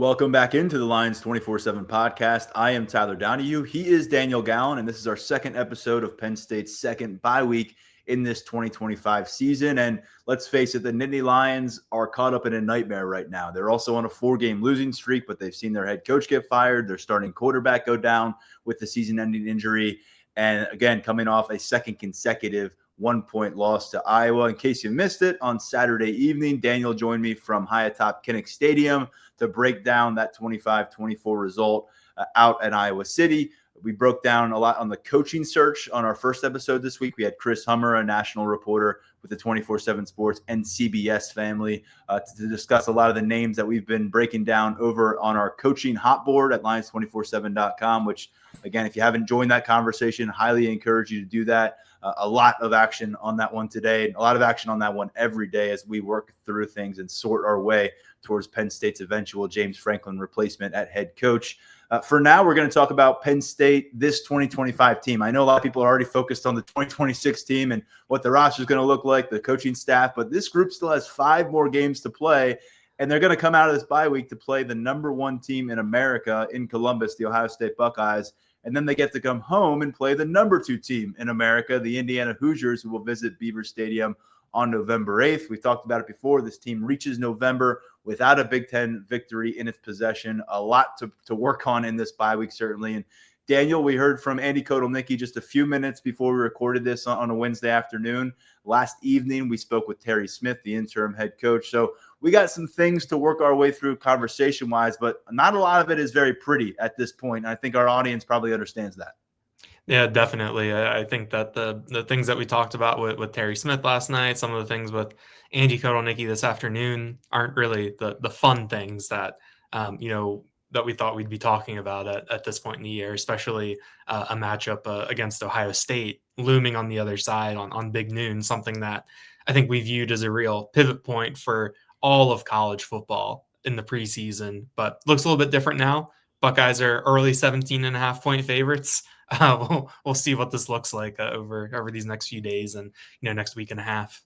Welcome back into the Lions 24/7 podcast. I am Tyler Donahue. He is Daniel Gowan, and this is our second episode of Penn State's second bye week in this 2025 season. And let's face it, the Nittany Lions are caught up in a nightmare right now. They're also on a 4-game losing streak, but they've seen their head coach get fired. Their starting quarterback go down with the season-ending injury. And again, coming off a second consecutive 1-point loss to Iowa. In case you missed it, on Saturday evening, Daniel joined me from high atop Kinnick Stadium to break down that 25-24 result out at Iowa City. We broke down a lot on the coaching search on our first episode this week. We had Chris Hummer, a national reporter with the 24/7 Sports and CBS family, to discuss a lot of the names that we've been breaking down over on our coaching hot board at lions247.com, which, again, if you haven't joined that conversation, highly encourage you to do that. A lot of action on that one today, and a lot of action on that one every day as we work through things and sort our way towards Penn State's eventual James Franklin replacement at head coach. For now, we're going to talk about Penn State, this 2025 team. I know a lot of people are already focused on the 2026 team and what the roster is going to look like, the coaching staff, but this group still has 5 more games to play, and they're going to come out of this bye week to play the number 1 team in America in Columbus, the Ohio State Buckeyes. And then they get to come home and play the number 2 team in America, the Indiana Hoosiers, who will visit Beaver Stadium on November 8th. We talked about it before. This team reaches November without a Big Ten victory in its possession. A lot to work on in this bye week, certainly. And Daniel, we heard from Andy Kotelnicki just a few minutes before we recorded this on a Wednesday afternoon. Last evening, we spoke with Terry Smith, the interim head coach. So we got some things to work our way through conversation-wise, but not a lot of it is very pretty at this point. I think our audience probably understands that. Yeah, definitely. I think that the things that we talked about with Terry Smith last night, some of the things with Andy Kotelnicki this afternoon aren't really the fun things that that we thought we'd be talking about at this point in the year, especially a matchup against Ohio State looming on the other side on Big Noon, something that I think we viewed as a real pivot point for all of college football in the preseason, but looks a little bit different now. Buckeyes are early 17.5-point favorites. We'll see what this looks like over these next few days and next week and a half.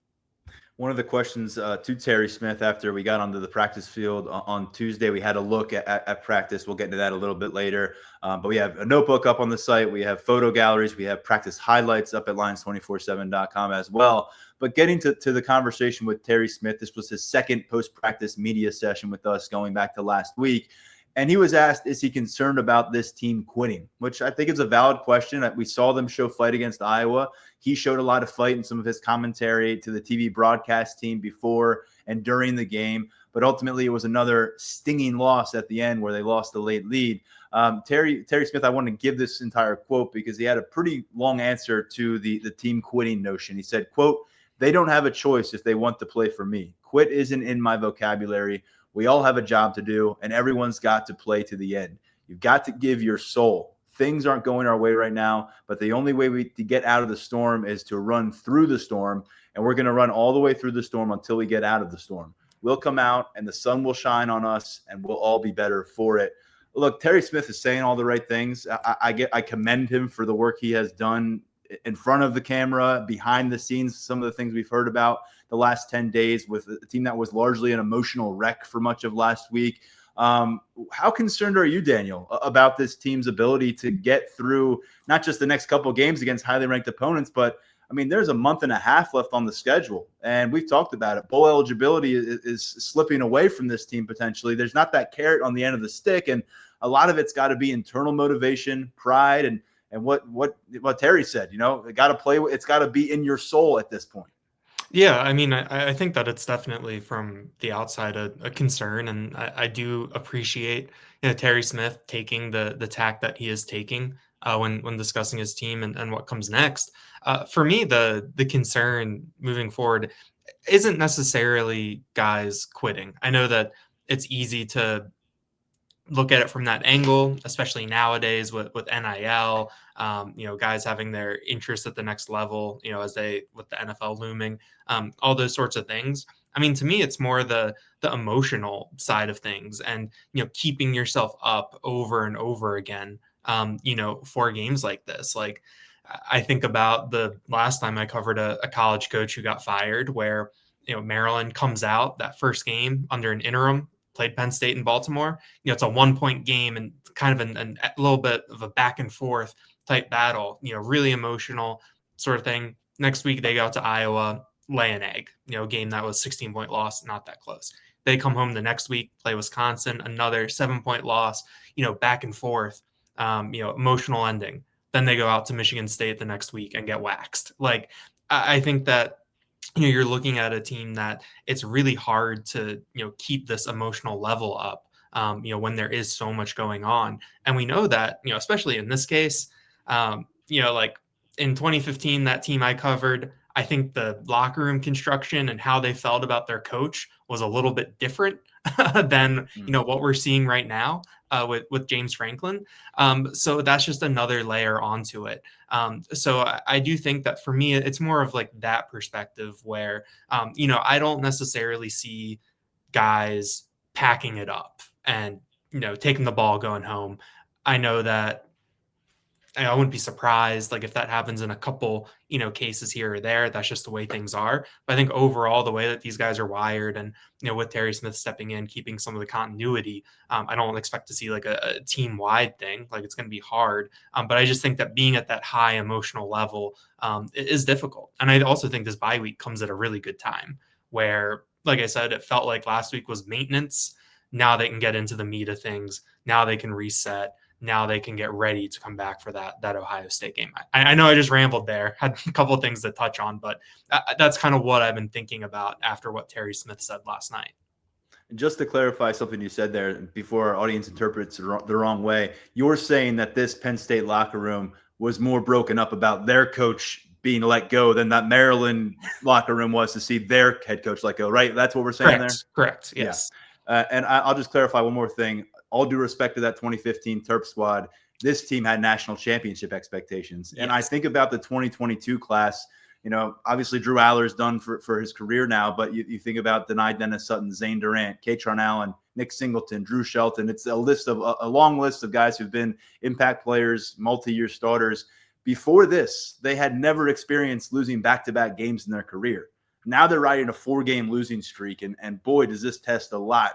One of the questions to Terry Smith after we got onto the practice field on Tuesday, we had a look at practice. We'll get into that a little bit later. But we have a notebook up on the site. We have photo galleries. We have practice highlights up at lions247.com as well. But getting to the conversation with Terry Smith, this was his second post-practice media session with us going back to last week. And he was asked, is he concerned about this team quitting? Which I think is a valid question. We saw them show fight against Iowa. He showed a lot of fight in some of his commentary to the TV broadcast team before and during the game. But ultimately, it was another stinging loss at the end where they lost the late lead. Terry Smith, I want to give this entire quote because he had a pretty long answer to the team quitting notion. He said, quote, "They don't have a choice if they want to play for me. Quit isn't in my vocabulary. We all have a job to do, and everyone's got to play to the end. You've got to give your soul. Things aren't going our way right now, but the only way to get out of the storm is to run through the storm, and we're going to run all the way through the storm until we get out of the storm. We'll come out, and the sun will shine on us, and we'll all be better for it." Look, Terry Smith is saying all the right things. I commend him for the work he has done in front of the camera, behind the scenes, some of the things we've heard about the last 10 days with a team that was largely an emotional wreck for much of last week. How concerned are you, Daniel, about this team's ability to get through not just the next couple of games against highly ranked opponents, but I mean, there's a month and a half left on the schedule, and we've talked about it. Bowl eligibility is slipping away from this team potentially. There's not that carrot on the end of the stick, and a lot of it's got to be internal motivation, pride, and what Terry said. Got to play. It's got to be in your soul at this point. Yeah, I mean, I think that it's definitely from the outside a concern, and I do appreciate Terry Smith taking the tack that he is taking when discussing his team and what comes next. For me, the concern moving forward isn't necessarily guys quitting. I know that it's easy to look at it from that angle, especially nowadays with NIL, guys having their interest at the next level, with the NFL looming, all those sorts of things. I mean, to me, it's more the emotional side of things and, keeping yourself up over and over again, for games like this. Like, I think about the last time I covered a college coach who got fired where, Maryland comes out that first game under an interim, played Penn State and Baltimore. It's a 1-point game and kind of a little bit of a back and forth type battle, really emotional sort of thing. Next week, they go out to Iowa, lay an egg, game that was 16-point loss, not that close. They come home the next week, play Wisconsin, another 7-point loss, back and forth, emotional ending. Then they go out to Michigan State the next week and get waxed. Like, I think that, you're looking at a team that it's really hard to, keep this emotional level up, when there is so much going on. And we know that, especially in this case, like in 2015, that team I covered, I think the locker room construction and how they felt about their coach was a little bit different than, what we're seeing right now with James Franklin. So that's just another layer onto it. So I do think that for me, it's more of like that perspective where, I don't necessarily see guys packing it up and, taking the ball, going home. I know that I wouldn't be surprised, like if that happens in a couple, cases here or there. That's just the way things are. But I think overall, the way that these guys are wired, and with Terry Smith stepping in, keeping some of the continuity, I don't expect to see like a team wide thing. Like it's going to be hard. But I just think that being at that high emotional level is difficult. And I also think this bye week comes at a really good time, where, like I said, it felt like last week was maintenance. Now they can get into the meat of things. Now they can reset. Now they can get ready to come back for that Ohio State game. I know I just rambled there, had a couple of things to touch on, but that's kind of what I've been thinking about after what Terry Smith said last night. And just to clarify something you said there before our audience interprets the wrong way, you're saying that this Penn State locker room was more broken up about their coach being let go than that Maryland locker room was to see their head coach let go, right? That's what we're saying there? Correct, yes. Yeah. And I'll just clarify one more thing. All due respect to that 2015 Terp squad, this team had national championship expectations. Yes. And I think about the 2022 class, obviously Drew Aller's done for his career now, but you think about Denai Dennis-Sutton, Zane Durant, Katron Allen, Nick Singleton, Drew Shelton. It's a long list of guys who've been impact players, multi-year starters. Before this, they had never experienced losing back-to-back games in their career. Now they're riding a 4-game losing streak, and boy, does this test a lot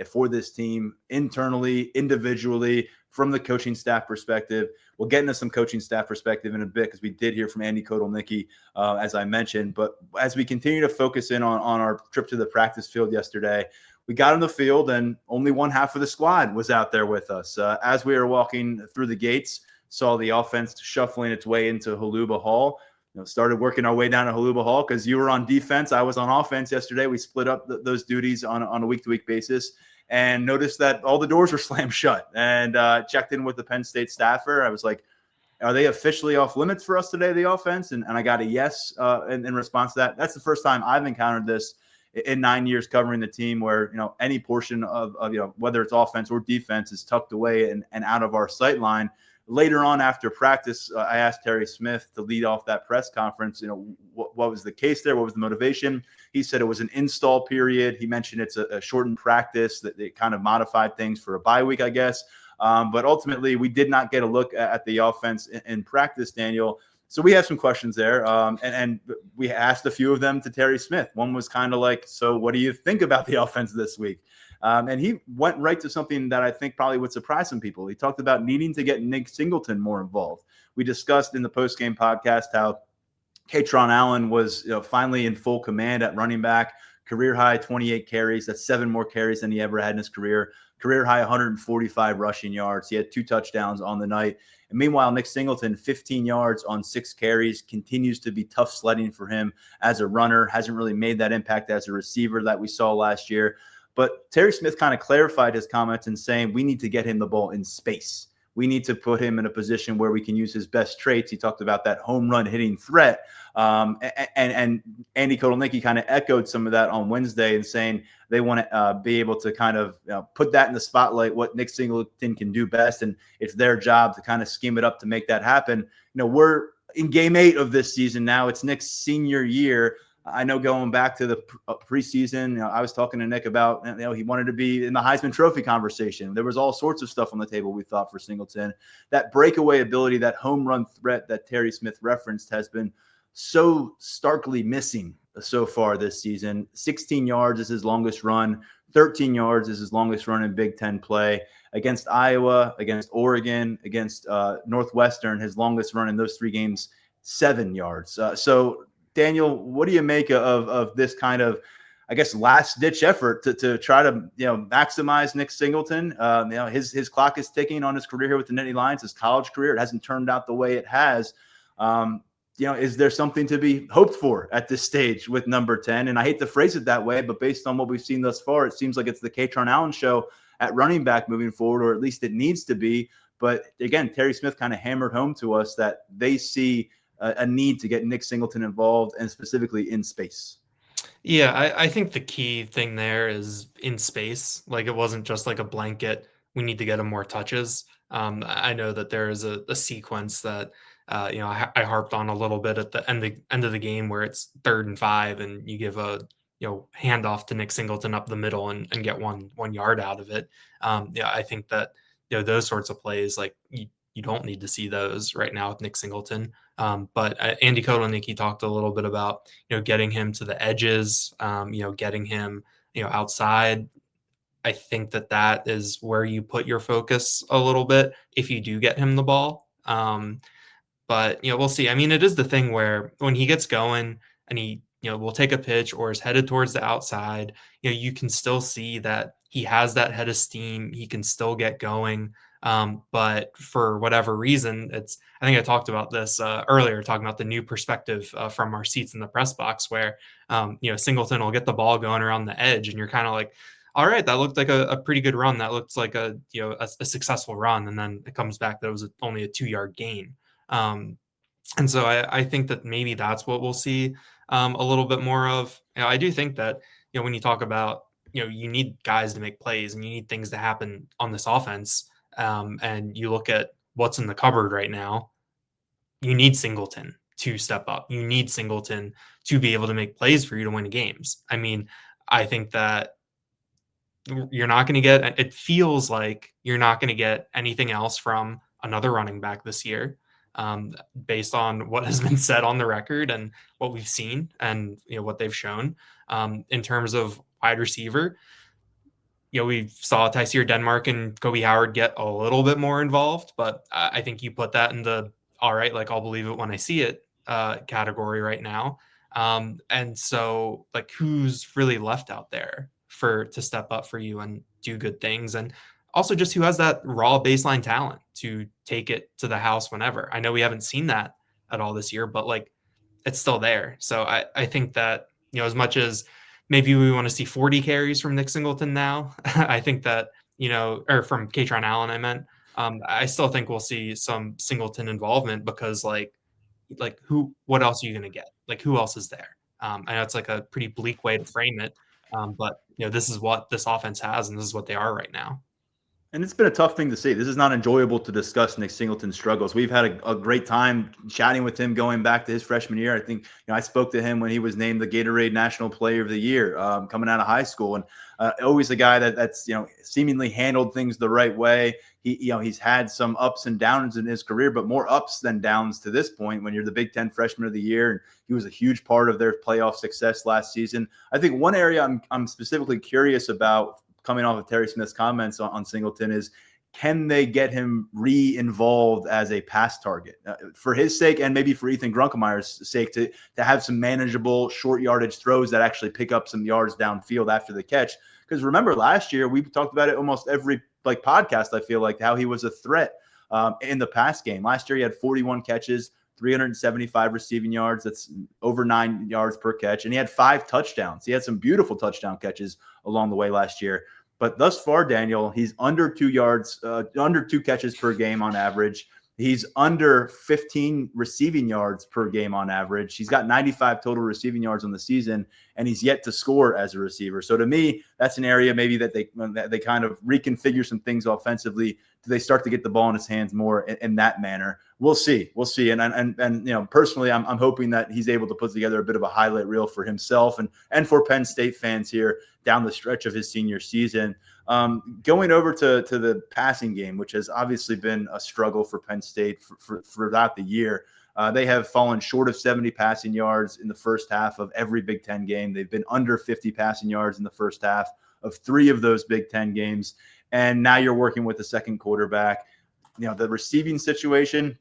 for this team internally, individually, from the coaching staff perspective. We'll get into some coaching staff perspective in a bit because we did hear from Andy Kotelnicki, as I mentioned. But as we continue to focus in on our trip to the practice field yesterday, we got on the field and only one half of the squad was out there with us. As we were walking through the gates, saw the offense shuffling its way into Haluba Hall. Started working our way down to Haluba Hall because you were on defense. I was on offense yesterday. We split up those duties on a week-to-week basis and noticed that all the doors were slammed shut, and checked in with the Penn State staffer. I was like, are they officially off limits for us today, the offense? And I got a yes in response to that. That's the first time I've encountered this in 9 years covering the team where, any portion of whether it's offense or defense is tucked away and out of our sight line. Later on after practice, I asked Terry Smith to lead off that press conference, what was the case there? What was the motivation? He said it was an install period. He mentioned it's a shortened practice, that they kind of modified things for a bye week, I guess. But ultimately, we did not get a look at the offense in practice, Daniel. So we have some questions there, and we asked a few of them to Terry Smith. One was kind of like, so what do you think about the offense this week? And he went right to something that I think probably would surprise some people. He talked about needing to get Nick Singleton more involved. We discussed in the postgame podcast how Katron Allen was finally in full command at running back, career high 28 carries. That's 7 more carries than he ever had in his career. Career high 145 rushing yards. He had 2 touchdowns on the night. And meanwhile, Nick Singleton, 15 yards on 6 carries, continues to be tough sledding for him as a runner. Hasn't really made that impact as a receiver that we saw last year. But Terry Smith kind of clarified his comments in saying we need to get him the ball in space. We need to put him in a position where we can use his best traits. He talked about that home run hitting threat. And Andy Kotelnicki kind of echoed some of that on Wednesday and saying they want to be able to kind of put that in the spotlight, what Nick Singleton can do best. And it's their job to kind of scheme it up to make that happen. We're in game 8 of this season now. It's Nick's senior year. I know going back to the preseason, I was talking to Nick about, he wanted to be in the Heisman Trophy conversation. There was all sorts of stuff on the table, we thought, for Singleton. That breakaway ability, that home run threat that Terry Smith referenced has been so starkly missing so far this season. 16 yards is his longest run 13 yards is his longest run in Big Ten play. Against Iowa, against Oregon, against Northwestern, his longest run in those 3 games, 7 yards. So, Daniel, what do you make of this kind of, I guess, last-ditch effort to try to maximize Nick Singleton? His clock is ticking on his career here with the Nittany Lions, his college career. It hasn't turned out the way it has. Is there something to be hoped for at this stage with number 10? And I hate to phrase it that way, but based on what we've seen thus far, it seems like it's the Katron Allen show at running back moving forward, or at least it needs to be. But again, Terry Smith kind of hammered home to us that they see a need to get Nick Singleton involved, and specifically in space. Yeah, I think the key thing there is in space. Like, it wasn't just like a blanket, we need to get him more touches. I know that there is a sequence that I harped on a little bit at the end of the game where it's 3rd and 5 and you give a handoff to Nick Singleton up the middle and get one yard out of it. I think that those sorts of plays, like, you don't need to see those right now with Nick Singleton. But Andy Kotelnicki talked a little bit about getting him to the edges, getting him outside. I think that is where you put your focus a little bit if you do get him the ball. But we'll see. I mean, it is the thing where when he gets going and he will take a pitch or is headed towards the outside, you can still see that he has that head of steam. He can still get going. But for whatever reason, I think I talked about this earlier, talking about the new perspective from our seats in the press box, where Singleton will get the ball going around the edge, and you're kind of like, all right, that looked like a pretty good run. That looks like a successful run, and then it comes back that it was only a 2-yard gain. And so I think that maybe that's what we'll see a little bit more of. I do think that when you talk about you need guys to make plays and you need things to happen on this offense. And you look at what's in the cupboard right now, you need Singleton to step up. You need Singleton to be able to make plays for you to win games. I mean, I think that you're not going to get, it feels like you're not going to get anything else from another running back this year, based on what has been said on the record and what we've seen and what they've shown in terms of wide receiver. We saw Tyseer Denmark and Kobe Howard get a little bit more involved, but I think you put that in the all right, like, I'll believe it when I see it category right now. And so, like, who's really left out there to step up for you and do good things? And also just who has that raw baseline talent to take it to the house whenever. I know we haven't seen that at all this year, but like, it's still there. So I think that, as much as maybe we want to see 40 carries from Nick Singleton now, I think that, or from Katron Allen, I meant, I still think we'll see some Singleton involvement because like what else are you going to get? Like, who else is there? I know it's like a pretty bleak way to frame it. But this is what this offense has, and this is what they are right now. And it's been a tough thing to see. This is not enjoyable to discuss Nick Singleton's struggles. We've had a great time chatting with him going back to his freshman year. I think I spoke to him when he was named the Gatorade National Player of the Year coming out of high school, and always a guy that's seemingly handled things the right way. He's had some ups and downs in his career, but more ups than downs to this point. When you're the Big Ten Freshman of the Year, and he was a huge part of their playoff success last season. I think one area I'm specifically curious about, coming off of Terry Smith's comments on Singleton, is can they get him re-involved as a pass target for his sake, and maybe for Ethan Grunkemeier's sake, to have some manageable short yardage throws that actually pick up some yards downfield after the catch. Because remember last year, we talked about it almost every podcast, I feel like, how he was a threat in the pass game. Last year he had 41 catches, 375 receiving yards. That's over 9 yards per catch. And he had 5 touchdowns. He had some beautiful touchdown catches along the way last year. But thus far, Daniel, he's under 2 yards, under 2 catches per game on average. He's under 15 receiving yards per game on average. He's got 95 total receiving yards on the season, and he's yet to score as a receiver. So to me, that's an area maybe that they kind of reconfigure some things offensively. Do they start to get the ball in his hands more in that manner? We'll see. We'll see. And personally, I'm hoping that he's able to put together a bit of a highlight reel for himself and for Penn State fans here down the stretch of his senior season. Going over to the passing game, which has obviously been a struggle for Penn State throughout the year. They have fallen short of 70 passing yards in the first half of every Big Ten game. They've been under 50 passing yards in the first half of 3 of those Big Ten games. And now you're working with the second quarterback. The receiving situation,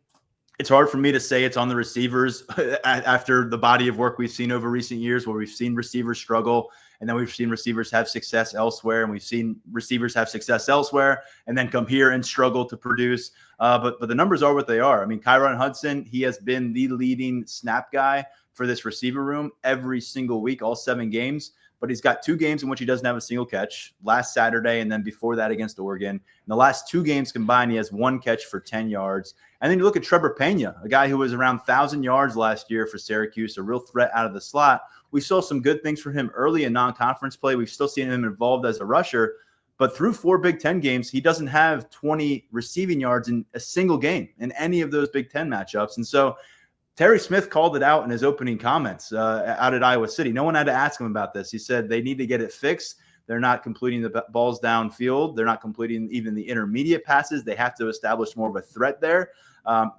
it's hard for me to say it's on the receivers after the body of work we've seen over recent years, where we've seen receivers struggle, and then we've seen receivers have success elsewhere, and we've seen receivers have success elsewhere and then come here and struggle to produce. But the numbers are what they are. I mean, Kyron Hudson, he has been the leading snap guy for this receiver room every single week, all 7 games. But he's got 2 games in which he doesn't have a single catch, last Saturday and then before that against Oregon. In the last 2 games combined, he has 1 catch for 10 yards. And then you look at Trevor Pena, a guy who was around 1,000 yards last year for Syracuse, a real threat out of the slot. We saw some good things for him early in non-conference play. We've still seen him involved as a rusher. But through 4 Big Ten games, he doesn't have 20 receiving yards in a single game in any of those Big Ten matchups. And so Terry Smith called it out in his opening comments out at Iowa City. No one had to ask him about this. He said they need to get it fixed. They're not completing the balls downfield. They're not completing even the intermediate passes. They have to establish more of a threat there.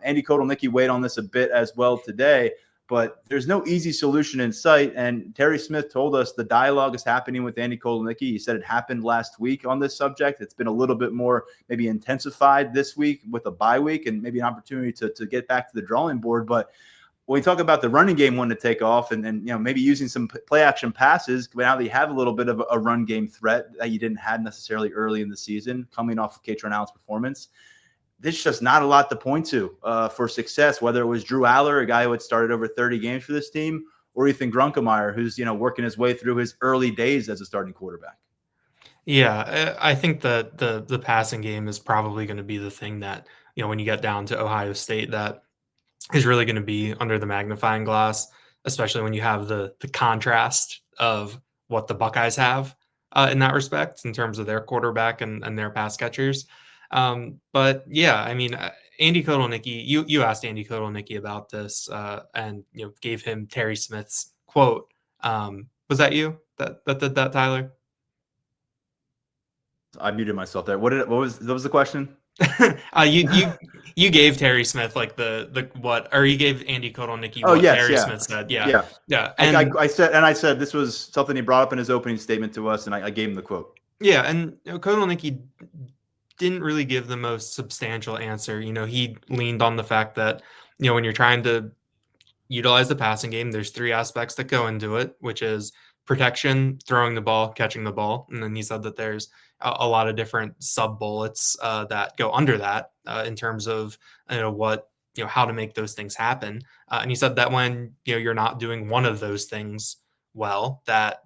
Andy Kotelnicki weighed on this a bit as well today, but there's no easy solution in sight. And Terry Smith told us the dialogue is happening with Andy Kotelnicki. He said it happened last week on this subject. It's been a little bit more maybe intensified this week with a bye week and maybe an opportunity to get back to the drawing board. But when we talk about the running game wanting to take off and maybe using some play action passes, now that you have a little bit of a run game threat that you didn't have necessarily early in the season coming off of Katron Allen's performance, there's just not a lot to point to for success, whether it was Drew Aller, a guy who had started over 30 games for this team, or Ethan Grunkemeyer, who's working his way through his early days as a starting quarterback. Yeah, I think that the passing game is probably going to be the thing that, when you get down to Ohio State, that is really going to be under the magnifying glass, especially when you have the contrast of what the Buckeyes have in that respect in terms of their quarterback and their pass catchers. But yeah, I mean, Andy Kotelnicki, you asked Andy Kotelnicki about this and gave him Terry Smith's quote. Was that you that did that, Tyler? I muted myself there. What was the question? You gave Terry Smith like the what, or you gave Andy Kotelnicki what Terry Smith said. Yeah. And I said this was something he brought up in his opening statement to us, and I gave him the quote. Yeah, and Kotelnicki didn't really give the most substantial answer. He leaned on the fact that when you're trying to utilize the passing game, there's 3 aspects that go into it, which is protection, throwing the ball, catching the ball. And then he said that there's a lot of different sub bullets that go under that in terms of how to make those things happen. And he said that when you're not doing one of those things well, that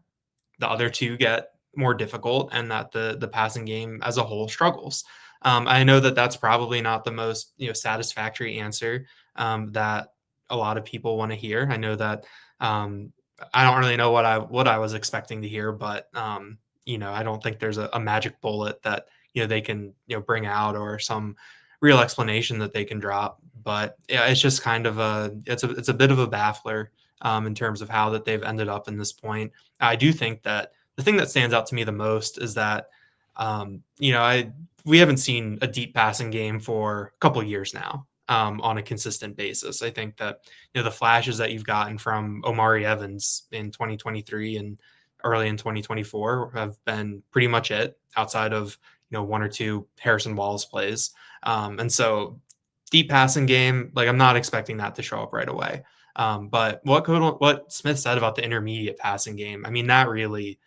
the other 2 get more difficult, and that the passing game as a whole struggles. I know that that's probably not the most satisfactory answer that a lot of people want to hear. I know that I don't really know what I was expecting to hear, but I don't think there's a magic bullet that they can bring out, or some real explanation that they can drop. But yeah, it's just kind of it's a bit of a baffler in terms of how that they've ended up in this point. I do think that the thing that stands out to me the most is that we haven't seen a deep passing game for a couple of years now on a consistent basis. I think that the flashes that you've gotten from Omari Evans in 2023 and early in 2024 have been pretty much it, outside of 1 or 2 Harrison Wallace plays. And so deep passing game, like, I'm not expecting that to show up right away. But what Smith said about the intermediate passing game, I mean, that really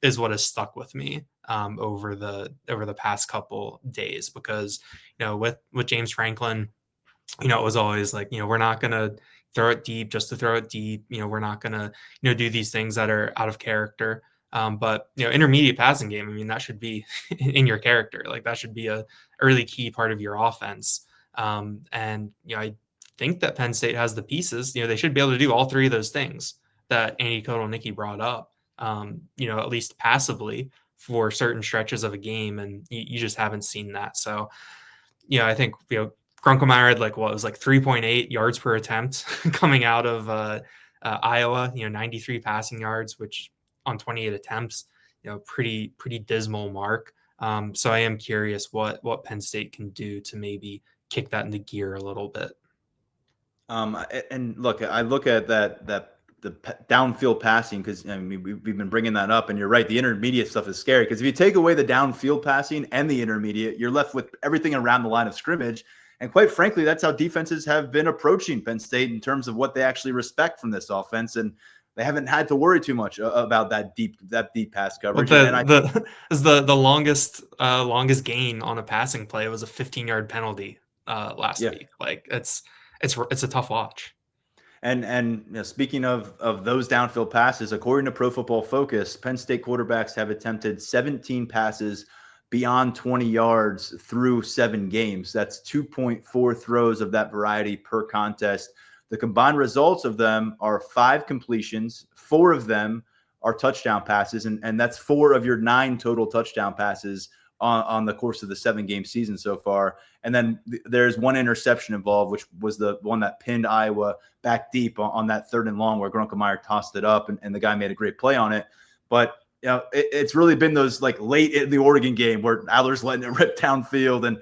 is what has stuck with me over the past couple days, because with James Franklin, it was always like, we're not going to throw it deep just to throw it deep. We're not going to do these things that are out of character. But intermediate passing game, I mean, that should be in your character. Like, that should be a really key part of your offense. And I think that Penn State has the pieces. They should be able to do all 3 of those things that Andy Kotelnicki brought up. At least passively for certain stretches of a game, and you just haven't seen that. So, I think Grunkemeyer had 3.8 yards per attempt coming out of Iowa. 93 passing yards, which on 28 attempts, pretty dismal mark. So I am curious what Penn State can do to maybe kick that into gear a little bit. And look, I look at that downfield passing, because I mean we've been bringing that up, and you're right. The intermediate stuff is scary because if you take away the downfield passing and the intermediate, you're left with everything around the line of scrimmage. And quite frankly, that's how defenses have been approaching Penn State in terms of what they actually respect from this offense, and they haven't had to worry too much about that deep pass But coverage. And the longest gain on a passing play was a 15-yard penalty last week. Like it's a tough watch. And speaking of those downfield passes, according to Pro Football Focus, Penn State quarterbacks have attempted 17 passes beyond 20 yards through 7 games. That's 2.4 throws of that variety per contest. The combined results of them are 5 completions. 4 of them are touchdown passes, and that's 4 of your 9 total touchdown passes on the course of the 7-game season so far. And then there's 1 interception involved, which was the one that pinned Iowa back deep on that 3rd and long where Grunkemeyer tossed it up, and the guy made a great play on it. But it's really been those like late in the Oregon game where Adler's letting it rip downfield, and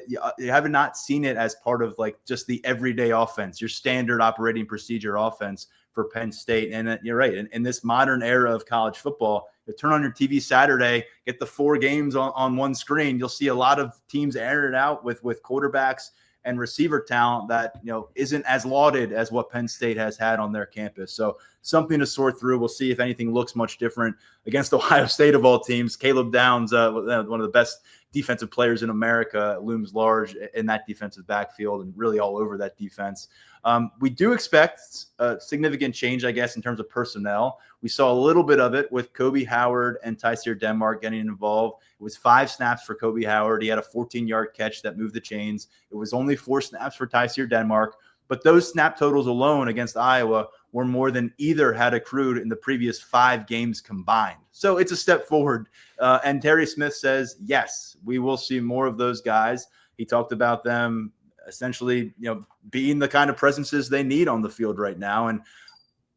you have not seen it as part of like just the everyday offense, your standard operating procedure offense for Penn State. And you're right, in this modern era of college football, you turn on your TV Saturday, get the 4 games on one screen, you'll see a lot of teams air it out with quarterbacks and receiver talent that isn't as lauded as what Penn State has had on their campus. So something to sort through. We'll see if anything looks much different against Ohio State of all teams. Caleb Downs, one of the best defensive players in America, looms large in that defensive backfield and really all over that defense. We do expect a significant change, I guess, in terms of personnel. We saw a little bit of it with Kobe Howard and Tyseer Denmark getting involved. It was 5 snaps for Kobe Howard. He had a 14-yard catch that moved the chains. It was only 4 snaps for Tyseer Denmark. But those snap totals alone against Iowa were more than either had accrued in the previous 5 games combined. So it's a step forward. And Terry Smith says, yes, we will see more of those guys. He talked about them essentially, being the kind of presences they need on the field right now. And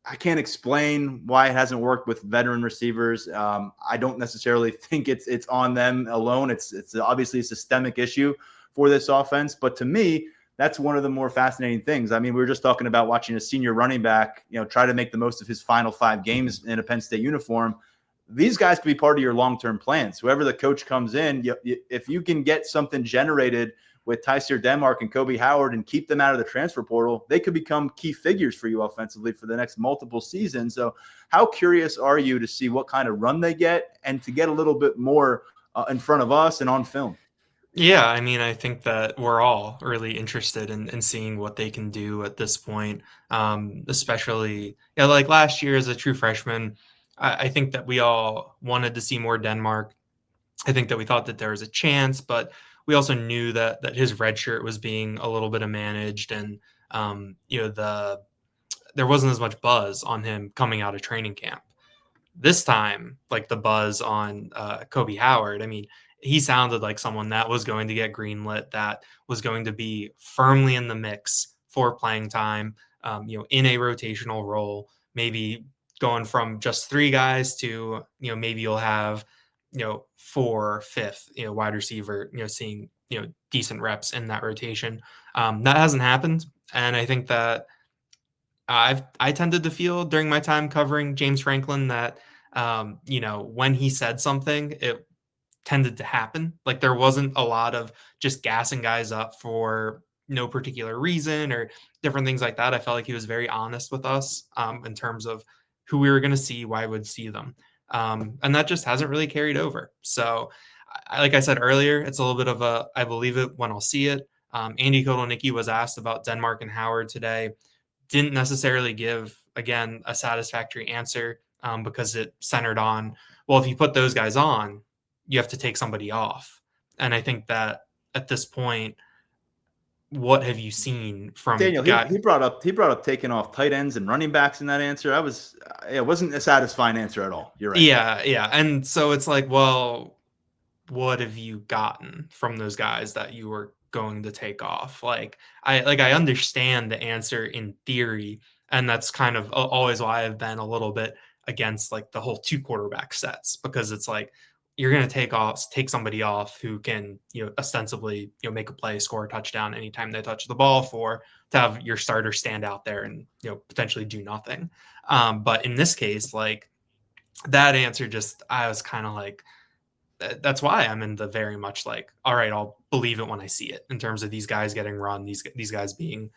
I can't explain why it hasn't worked with veteran receivers. I don't necessarily think it's on them alone. It's obviously a systemic issue for this offense. But to me, that's one of the more fascinating things. I mean, we were just talking about watching a senior running back, try to make the most of his final 5 games in a Penn State uniform. These guys can be part of your long-term plans. Whoever the coach comes in, if you can get something generated with Tyseer Denmark and Kobe Howard and keep them out of the transfer portal, they could become key figures for you offensively for the next multiple seasons. So how curious are you to see what kind of run they get and to get a little bit more in front of us and on film? Yeah, I mean, I think that we're all really interested in seeing what they can do at this point, especially like last year as a true freshman. I think that we all wanted to see more Denmark. I think that we thought that there was a chance, but we also knew that his red shirt was being a little bit managed, and there wasn't as much buzz on him coming out of training camp. This time, like the buzz on Kobe Howard, I mean, he sounded like someone that was going to get greenlit, that was going to be firmly in the mix for playing time, in a rotational role, maybe going from just 3 guys to, maybe you'll have, 4, 5th, wide receiver, seeing, decent reps in that rotation. That hasn't happened. And I think that I tended to feel during my time covering James Franklin that, when he said something, it tended to happen. Like there wasn't a lot of just gassing guys up for no particular reason or different things like that. I felt like he was very honest with us in terms of who we were going to see, why I would see them. And that just hasn't really carried over. So like I said earlier, it's a little bit of I believe it when I'll see it. Andy Kotelnicki was asked about Denmark and Howard today. Didn't necessarily give, again, a satisfactory answer because it centered on, well, if you put those guys on, you have to take somebody off. And I think that at this point, what have you seen from Daniel? He brought up taking off tight ends and running backs in that answer. It wasn't a satisfying answer at all. You're right. Yeah. And so it's like, well, what have you gotten from those guys that you were going to take off? I understand the answer in theory, and that's kind of always why I've been a little bit against like the whole 2 quarterback sets, because it's like you're going to take somebody off who can, ostensibly, make a play, score a touchdown anytime they touch the ball for to have your starter stand out there and, potentially do nothing. But in this case, like that answer, just, I was kind of like, that's why I'm in the very much like, all right, I'll believe it when I see it in terms of these guys getting run, these guys being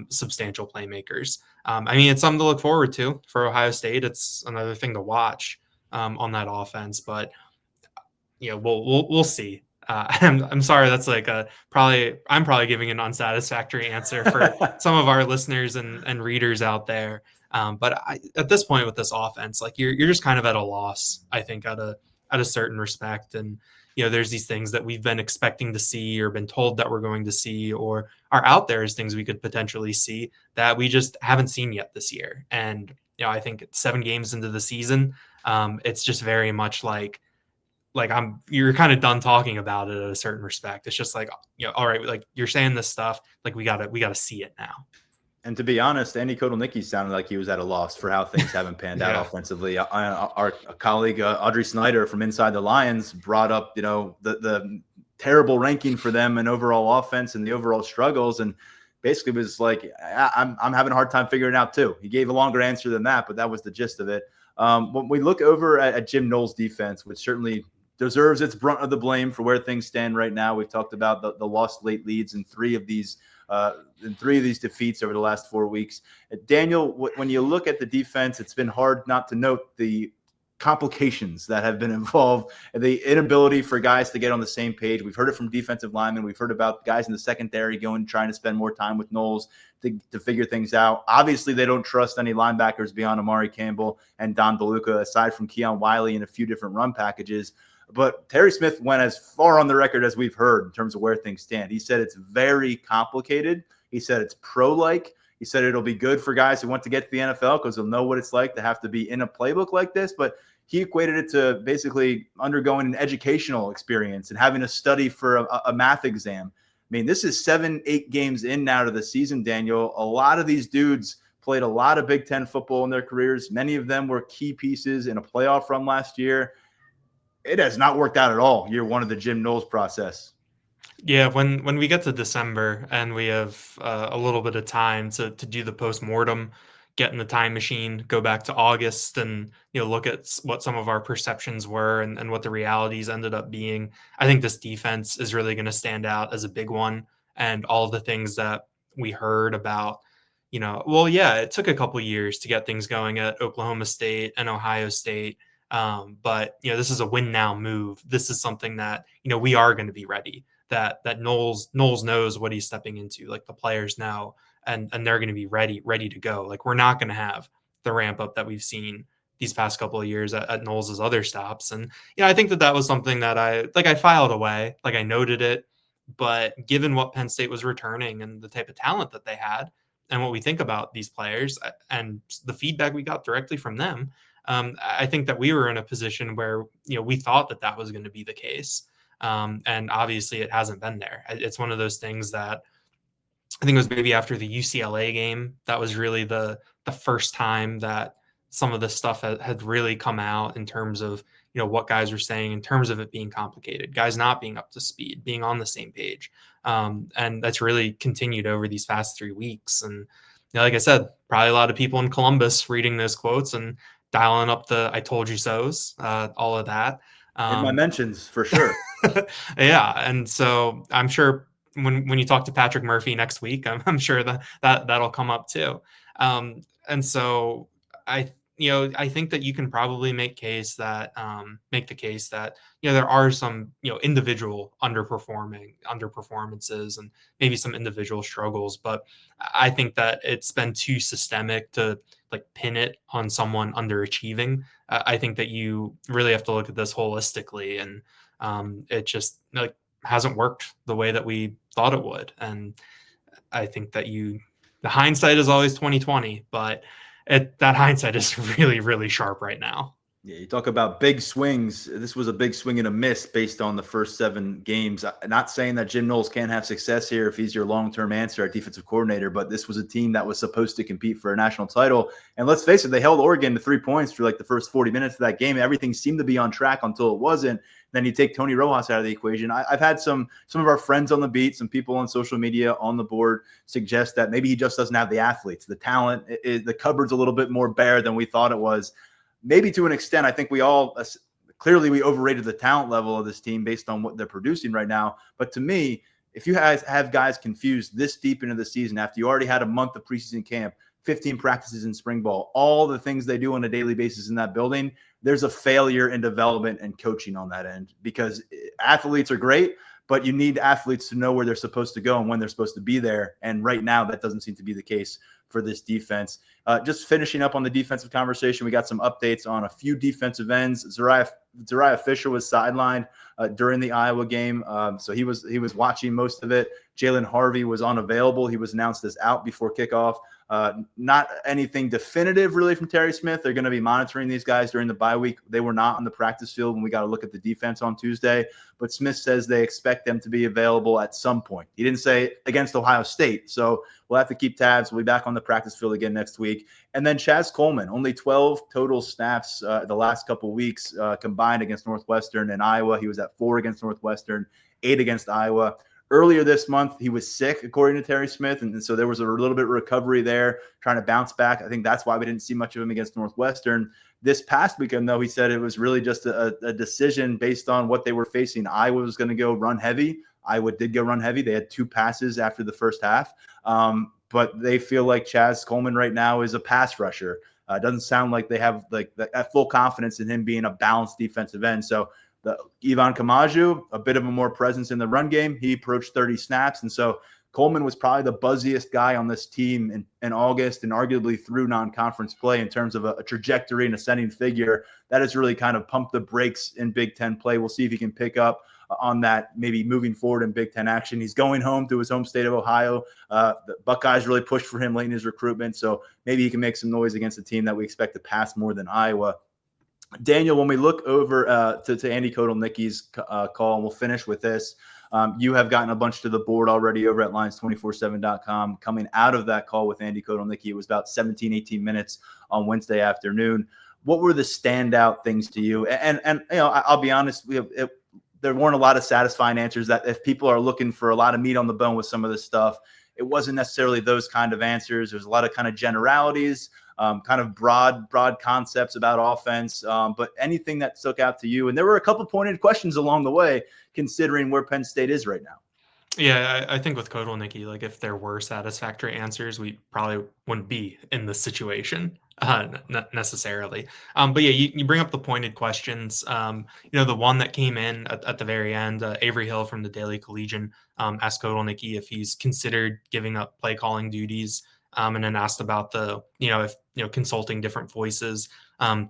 substantial playmakers. I mean, it's something to look forward to for Ohio State. It's another thing to watch on that offense, but we'll see. I'm sorry, that's like I'm probably giving an unsatisfactory answer for some of our listeners and readers out there. But at this point with this offense, like you're just kind of at a loss, I think, at a certain respect. And there's these things that we've been expecting to see or been told that we're going to see or are out there as things we could potentially see that we just haven't seen yet this year. And I think 7 games into the season, it's just very much like you're kind of done talking about it at a certain respect. It's just like, all right, like you're saying this stuff, like we gotta see it now. And to be honest, Andy Kotelnicki sounded like he was at a loss for how things haven't panned out offensively. Our colleague Audrey Snyder from Inside the Lions brought up, the terrible ranking for them and overall offense and the overall struggles, and basically was like, I'm having a hard time figuring it out too. He gave a longer answer than that, but that was the gist of it. When we look over at Jim Knowles' defense, which certainly deserves its brunt of the blame for where things stand right now. We've talked about the lost late leads in three of these defeats over the last 4 weeks. Daniel, when you look at the defense, it's been hard not to note the complications that have been involved and the inability for guys to get on the same page. We've heard it from defensive linemen. We've heard about guys in the secondary trying to spend more time with Knowles to figure things out. Obviously, they don't trust any linebackers beyond Amari Campbell and Don DeLuca, aside from Keon Wiley and a few different run packages. But Terry Smith went as far on the record as we've heard in terms of where things stand. He said it's very complicated. He said it's pro-like. He said it'll be good for guys who want to get to the NFL because they'll know what it's like to have to be in a playbook like this. But he equated it to basically undergoing an educational experience and having to study for a math exam. I mean, this is 7-8 games in now to the season, Daniel. A lot of these dudes played a lot of Big Ten football in their careers. Many of them were key pieces in a playoff run last year. It has not worked out at all year one of the Jim Knowles process. Yeah, when we get to December and we have a little bit of time to do the postmortem, get in the time machine, go back to August and look at what some of our perceptions were and what the realities ended up being, I think this defense is really going to stand out as a big one. And all of the things that we heard about, it took a couple years to get things going at Oklahoma State and Ohio State. But this is a win now move. This is something that we are going to be ready. That Knowles knows what he's stepping into. Like the players know, and they're going to be ready to go. Like we're not going to have the ramp up that we've seen these past couple of years at Knowles' other stops. And I think that was something that I filed away. Like I noted it, but given what Penn State was returning and the type of talent that they had, and what we think about these players and the feedback we got directly from them. I think that we were in a position where, we thought that was going to be the case. And obviously it hasn't been there. It's one of those things that I think it was maybe after the UCLA game. That was really the first time that some of this stuff had really come out in terms of, what guys were saying in terms of it being complicated, guys not being up to speed, being on the same page. And that's really continued over these past 3 weeks. And like I said, probably a lot of people in Columbus reading those quotes and dialing up the "I told you so's," all of that. In my mentions, for sure. Yeah, and so I'm sure when you talk to Patrick Murphy next week, I'm sure that'll come up too. And so I think that you can probably make the case that there are some individual underperformances and maybe some individual struggles, but I think that it's been too systemic to pin it on someone underachieving. I think that you really have to look at this holistically, and it just hasn't worked the way that we thought it would. And I think that the hindsight is always 20/20, but that hindsight is really, really sharp right now. Yeah, you talk about big swings. This was a big swing and a miss based on the first 7 games. Not saying that Jim Knowles can't have success here if he's your long-term answer at defensive coordinator, but this was a team that was supposed to compete for a national title. And let's face it, they held Oregon to 3 points for like the first 40 minutes of that game. Everything seemed to be on track until it wasn't. Then you take Tony Rojas out of the equation. I've had some of our friends on the beat, some people on social media on the board suggest that maybe he just doesn't have the athletes, the talent. The cupboard's a little bit more bare than we thought it was. Maybe to an extent, I think we all clearly we overrated the talent level of this team based on what they're producing right now. But to me, if you guys have guys confused this deep into the season after you already had a month of preseason camp, 15 practices in spring ball, all the things they do on a daily basis in that building, there's a failure in development and coaching on that end, because athletes are great, but you need athletes to know where they're supposed to go and when they're supposed to be there. And right now, that doesn't seem to be the case for this defense. Just finishing up on the defensive conversation, we got some updates on a few defensive ends. Zariah Fisher was sidelined during the Iowa game, so he was watching most of it. Jalen Harvey was unavailable. He was announced as out before kickoff. Not anything definitive really from Terry Smith. They're going to be monitoring these guys during the bye week. They were not on the practice field when we got to look at the defense on Tuesday, but Smith says they expect them to be available at some point. He didn't say against Ohio State, so we'll have to keep tabs. We'll be back on the practice field again next week. And then Chaz Coleman, only 12 total snaps the last couple of weeks combined against Northwestern and Iowa. He was at 4 against Northwestern, 8 against Iowa. Earlier this month, he was sick, according to Terry Smith, and so there was a little bit of recovery there, trying to bounce back. I think that's why we didn't see much of him against Northwestern. This past weekend, though, he said it was really just a decision based on what they were facing. Iowa was going to go run heavy. Iowa did go run heavy. They had 2 passes after the first half, but they feel like Chaz Coleman right now is a pass rusher. Doesn't sound like they have like that full confidence in him being a balanced defensive end. So Ivan Kamaju, a bit of a more presence in the run game. He approached 30 snaps. And so Coleman was probably the buzziest guy on this team in August and arguably through non-conference play in terms of a trajectory and ascending figure. That has really kind of pumped the brakes in Big Ten play. We'll see if he can pick up on that maybe moving forward in Big Ten action. He's going home to his home state of Ohio. The Buckeyes really pushed for him late in his recruitment, so maybe he can make some noise against a team that we expect to pass more than Iowa. Daniel, when we look over to Andy Kotelnicki's call, and we'll finish with this, you have gotten a bunch to the board already over at Lions247.com. Coming out of that call with Andy Kotelnicki, it was about 17, 18 minutes on Wednesday afternoon. What were the standout things to you? And you know, I'll be honest, there weren't a lot of satisfying answers. That if people are looking for a lot of meat on the bone with some of this stuff, it wasn't necessarily those kind of answers. There's a lot of kind of generalities, kind of broad concepts about offense, but anything that stuck out to you. And there were a couple pointed questions along the way, considering where Penn State is right now. Yeah, I think with Kotelnicki, like if there were satisfactory answers, we probably wouldn't be in this situation not necessarily. But yeah, you bring up the pointed questions. You know, the one that came in at the very end, Avery Hill from the Daily Collegian asked Kotelnicki if he's considered giving up play calling duties, and then asked about if consulting different voices,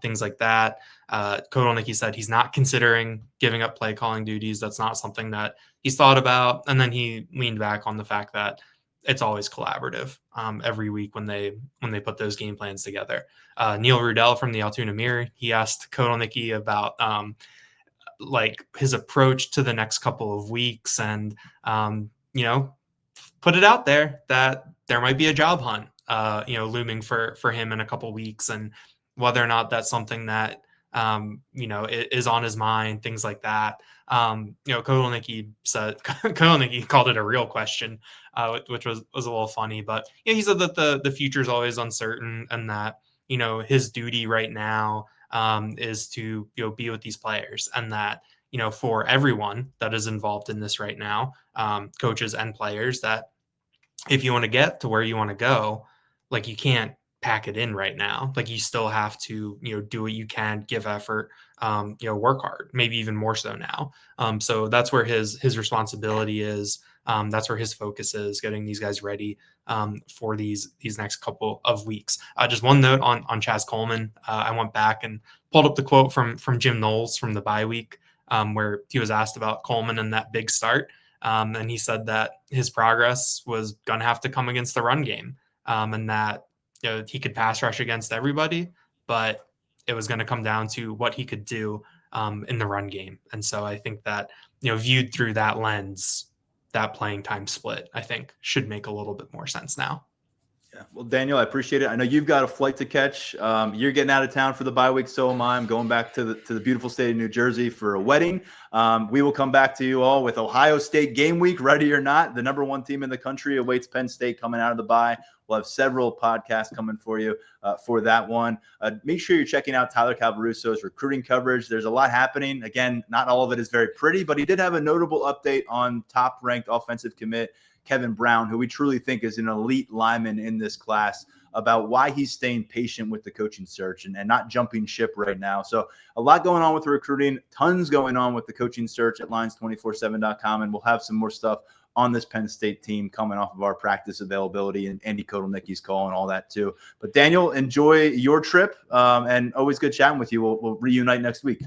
things like that. Kotelnicki said he's not considering giving up play calling duties. That's not something that he's thought about. And then he leaned back on the fact that it's always collaborative every week when they put those game plans together. Neil Rudell from the Altoona Mirror, he asked Kotelnicki about like his approach to the next couple of weeks, and put it out there that there might be a job hunt looming for him in a couple of weeks, and whether or not that's something that is on his mind, things like that. Kotelnicki called it a real question, which was a little funny, but he said that the future is always uncertain, and that his duty right now is to be with these players, and that for everyone that is involved in this right now, coaches and players, that if you want to get to where you want to go, like you can't pack it in right now. Like you still have to, do what you can, give effort, work hard, maybe even more so now. So that's where his responsibility is. That's where his focus is, getting these guys ready for these next couple of weeks. Just one note on Chaz Coleman. I went back and pulled up the quote from Jim Knowles from the bye week, where he was asked about Coleman and that big start. And he said that his progress was going to have to come against the run game, and that he could pass rush against everybody, but it was going to come down to what he could do in the run game. And so I think that, viewed through that lens, that playing time split, I think, should make a little bit more sense now. Yeah. Well, Daniel, I appreciate it. I know you've got a flight to catch. You're getting out of town for the bye week. So am I. I'm going back to the beautiful state of New Jersey for a wedding. We will come back to you all with Ohio State game week, ready or not. The number one team in the country awaits Penn State coming out of the bye. We'll have several podcasts coming for you for that one. Make sure you're checking out Tyler Calvaruso's recruiting coverage. There's a lot happening. Again, not all of it is very pretty, but he did have a notable update on top-ranked offensive commit Kevin Brown, who we truly think is an elite lineman in this class, about why he's staying patient with the coaching search and not jumping ship right now. So a lot going on with the recruiting, tons going on with the coaching search at Lions247.com, and we'll have some more stuff on this Penn State team coming off of our practice availability and Andy Kotelnicki's call and all that too. But Daniel, enjoy your trip, and always good chatting with you. We'll reunite next week.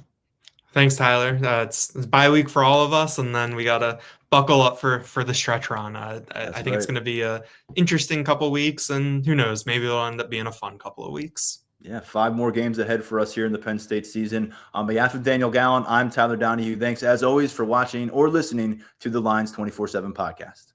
Thanks, Tyler. It's bye week for all of us, and then we got to buckle up for the stretch run. I think it's going to be a interesting couple weeks, and who knows, maybe it'll end up being a fun couple of weeks. Yeah, 5 more games ahead for us here in the Penn State season. On behalf of Daniel Gowan, I'm Tyler Donahue. Thanks, as always, for watching or listening to the Lions 24/7 podcast.